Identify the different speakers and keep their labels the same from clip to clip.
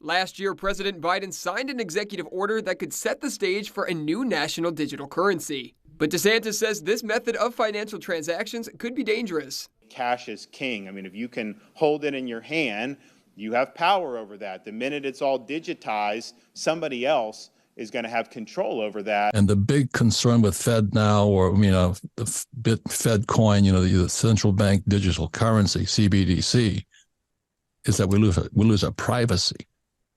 Speaker 1: Last year, President Biden signed an executive order that could set the stage for a new national digital currency. But DeSantis says this method of financial transactions could be dangerous.
Speaker 2: Cash is king. I mean, if you can hold it in your hand, you have power over that. The minute it's all digitized, somebody else is going to have control over that.
Speaker 3: And the big concern with Fed now, or, the Fed coin, the central bank digital currency, CBDC, is that we lose our privacy,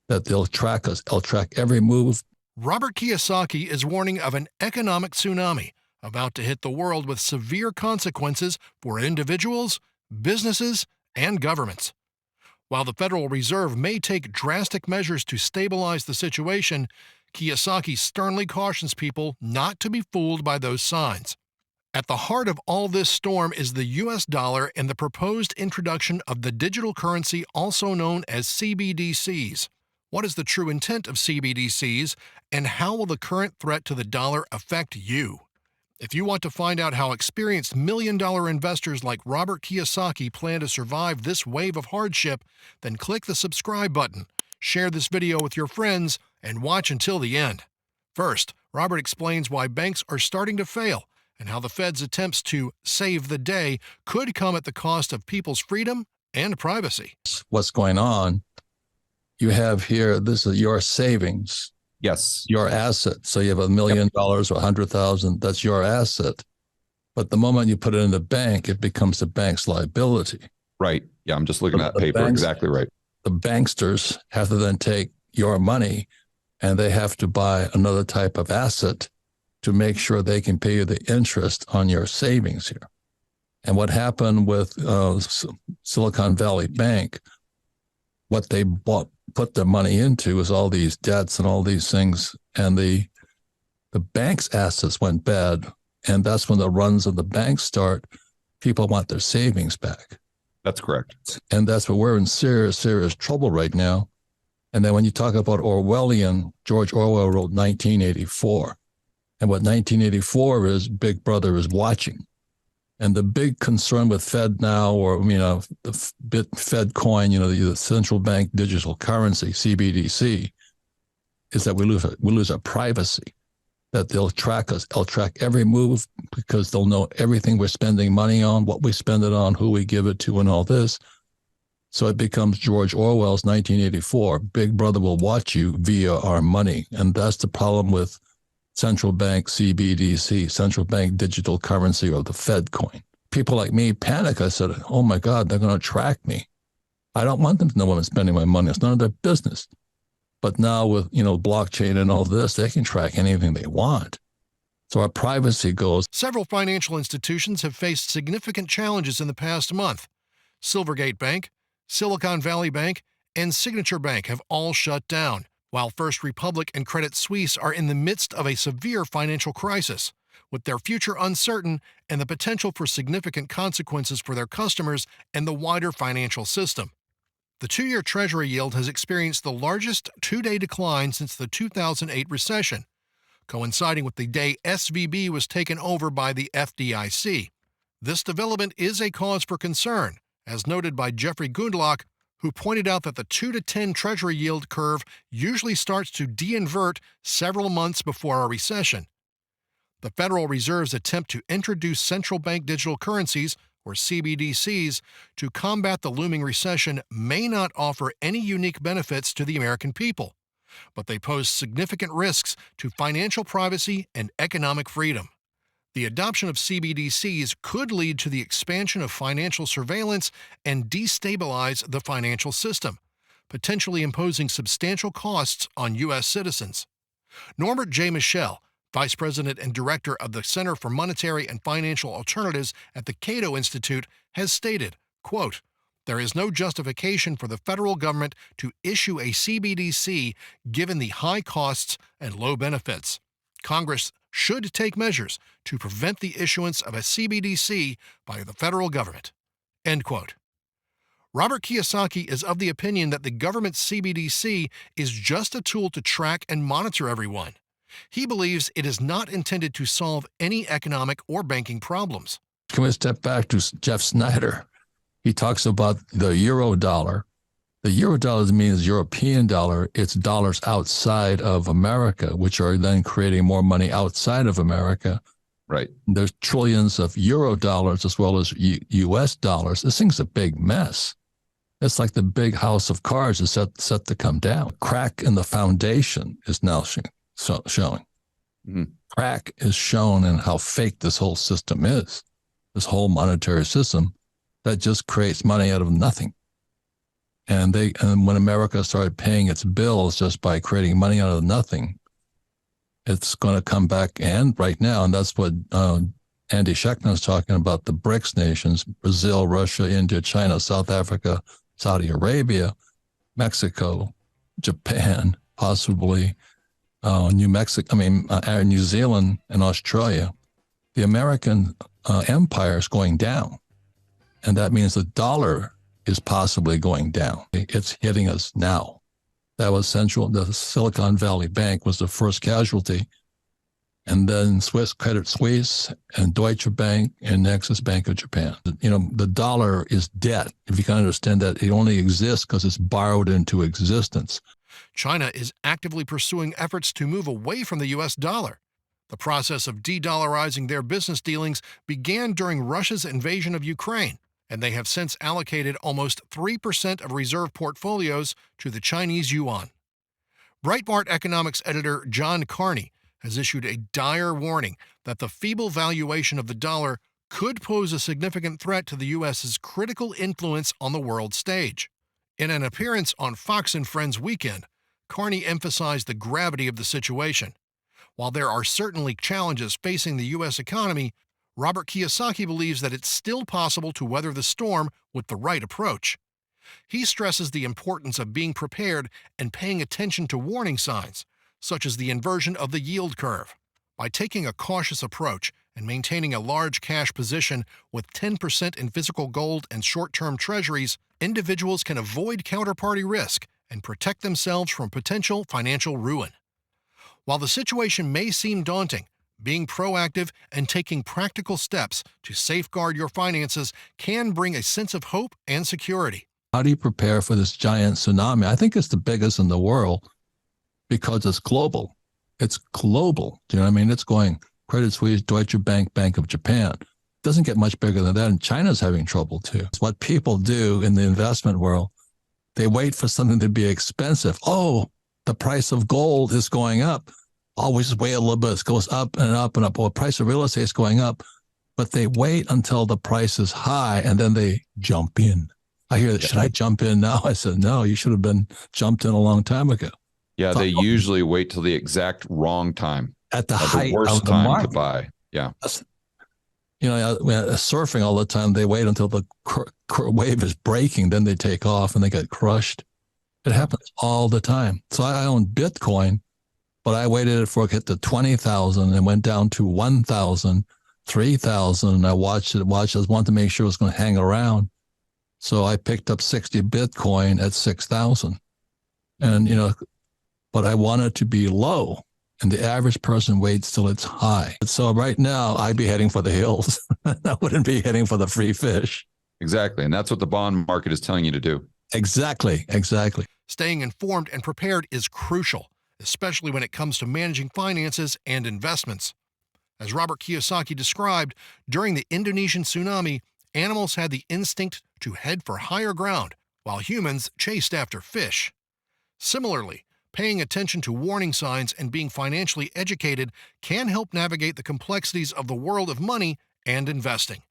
Speaker 3: that they'll track us. They'll track every move.
Speaker 4: Robert Kiyosaki is warning of an economic tsunami about to hit the world with severe consequences for individuals, businesses, and governments. While the Federal Reserve may take drastic measures to stabilize the situation, Kiyosaki sternly cautions people not to be fooled by those signs. At the heart of all this storm is the U.S. dollar and the proposed introduction of the digital currency also known as CBDCs. What is the true intent of CBDCs, and how will the current threat to the dollar affect you? If you want to find out how experienced million-dollar investors like Robert Kiyosaki plan to survive this wave of hardship, then click the subscribe button, share this video with your friends, and watch until the end. First, Robert explains why banks are starting to fail and how the Fed's attempts to save the day could come at the cost of people's freedom and privacy.
Speaker 3: What's going on? You have here, this is your savings.
Speaker 5: Yes.
Speaker 3: Your asset. So you have $1 million or 100,000, that's your asset. But the moment you put it in the bank, it becomes the bank's liability.
Speaker 5: Right. Yeah, I'm just looking at that paper.
Speaker 3: Banks,
Speaker 5: exactly right.
Speaker 3: The banksters have to then take your money and they have to buy another type of asset to make sure they can pay you the interest on your savings here. And what happened with Silicon Valley Bank, what they put their money into is all these debts and all these things. And the bank's assets went bad. And that's when the runs of the banks start. People want their savings back.
Speaker 5: That's correct.
Speaker 3: And that's what we're in serious, serious trouble right now. And then when you talk about Orwellian, George Orwell wrote 1984. And what 1984 is, Big Brother is watching. And the big concern with Fed now, or, the Fed coin, the central bank digital currency, CBDC, is that we lose our privacy, that they'll track us. They'll track every move because they'll know everything we're spending money on, what we spend it on, who we give it to, and all this. So it becomes George Orwell's 1984. Big Brother will watch you via our money. And that's the problem with central bank CBDC, central bank digital currency, or the Fed coin. People like me panic. I said, oh my God, they're going to track me. I don't want them to know when I'm spending my money. It's none of their business. But now with, blockchain and all this, they can track anything they want. So our privacy goes.
Speaker 4: Several financial institutions have faced significant challenges in the past month. Silvergate Bank, Silicon Valley Bank, and Signature Bank have all shut down, while First Republic and Credit Suisse are in the midst of a severe financial crisis, with their future uncertain and the potential for significant consequences for their customers and the wider financial system. The two-year Treasury yield has experienced the largest two-day decline since the 2008 recession, coinciding with the day SVB was taken over by the FDIC. This development is a cause for concern, as noted by Jeffrey Gundlach, who pointed out that the 2 to 10 Treasury yield curve usually starts to de-invert several months before a recession. The Federal Reserve's attempt to introduce central bank digital currencies, or CBDCs, to combat the looming recession may not offer any unique benefits to the American people, but they pose significant risks to financial privacy and economic freedom. The adoption of CBDCs could lead to the expansion of financial surveillance and destabilize the financial system, potentially imposing substantial costs on U.S. citizens. Norbert J. Michel, Vice President and Director of the Center for Monetary and Financial Alternatives at the Cato Institute, has stated, quote, "There is no justification for the federal government to issue a CBDC given the high costs and low benefits. Congress should take measures to prevent the issuance of a CBDC by the federal government." End quote. Robert Kiyosaki is of the opinion that the government's CBDC is just a tool to track and monitor everyone. He believes it is not intended to solve any economic or banking problems.
Speaker 3: Can we step back to Jeff Snyder? He talks about the euro dollar, The euro dollars means European dollar. It's dollars outside of America, which are then creating more money outside of America.
Speaker 5: Right.
Speaker 3: There's trillions of euro dollars as well as US dollars. This thing's a big mess. It's like the big house of cards is set to come down. Crack in the foundation is now showing.
Speaker 5: Mm-hmm.
Speaker 3: Crack is shown in how fake this whole system is. This whole monetary system that just creates money out of nothing. And when America started paying its bills just by creating money out of nothing, it's going to come back. And right now, and that's what Andy Schechner is talking about, the BRICS nations, Brazil, Russia, India, China, South Africa, Saudi Arabia, Mexico, Japan, possibly New Zealand and Australia. The American empire is going down. And that means the dollar is possibly going down. It's hitting us now. That was central. The Silicon Valley Bank was the first casualty. And then Swiss Credit Suisse and Deutsche Bank and Nexus Bank of Japan. The dollar is debt. If you can understand that, it only exists because it's borrowed into existence.
Speaker 4: China is actively pursuing efforts to move away from the U.S. dollar. The process of de-dollarizing their business dealings began during Russia's invasion of Ukraine, and they have since allocated almost 3% of reserve portfolios to the Chinese yuan. Breitbart economics editor John Carney has issued a dire warning that the feeble valuation of the dollar could pose a significant threat to the U.S.'s critical influence on the world stage. In an appearance on Fox and Friends Weekend, Carney emphasized the gravity of the situation. While there are certainly challenges facing the U.S. economy, Robert Kiyosaki believes that it's still possible to weather the storm with the right approach. He stresses the importance of being prepared and paying attention to warning signs, such as the inversion of the yield curve. By taking a cautious approach and maintaining a large cash position with 10% in physical gold and short-term treasuries, individuals can avoid counterparty risk and protect themselves from potential financial ruin. While the situation may seem daunting, being proactive and taking practical steps to safeguard your finances can bring a sense of hope and security.
Speaker 3: How do you prepare for this giant tsunami? I think it's the biggest in the world because it's global. It's global. Do you know what I mean? It's going Credit Suisse, Deutsche Bank, Bank of Japan. It doesn't get much bigger than that, and China's having trouble too. It's what people do in the investment world. They wait for something to be expensive. Oh, the price of gold is going up. Always wait a little bit. It goes up and up and up. Well, the price of real estate is going up, but they wait until the price is high and then they jump in. I hear that. Should I jump in now? I said, no, you should have been jumped in a long time ago.
Speaker 5: Yeah, they usually wait till the exact wrong time.
Speaker 3: At the height
Speaker 5: worst
Speaker 3: of the
Speaker 5: time
Speaker 3: market.
Speaker 5: to buy. Yeah.
Speaker 3: Surfing all the time, they wait until the wave is breaking, then they take off and they get crushed. It happens all the time. So I own Bitcoin, but I waited for it to hit to 20,000 and went down to 1,000, 3,000. And I watched it. I wanted to make sure it was going to hang around. So I picked up 60 Bitcoin at 6,000. And, but I wanted to be low. And the average person waits till it's high. So right now, I'd be heading for the hills. I wouldn't be heading for the free fish.
Speaker 5: Exactly. And that's what the bond market is telling you to do.
Speaker 3: Exactly.
Speaker 4: Staying informed and prepared is crucial, especially when it comes to managing finances and investments. As Robert Kiyosaki described, during the Indonesian tsunami, animals had the instinct to head for higher ground, while humans chased after fish. Similarly, paying attention to warning signs and being financially educated can help navigate the complexities of the world of money and investing.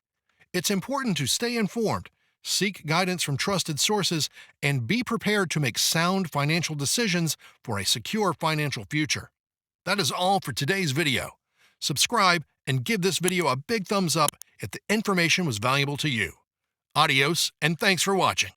Speaker 4: It's important to stay informed, seek guidance from trusted sources, and be prepared to make sound financial decisions for a secure financial future. That is all for today's video. Subscribe and give this video a big thumbs up if the information was valuable to you. Adios, and thanks for watching.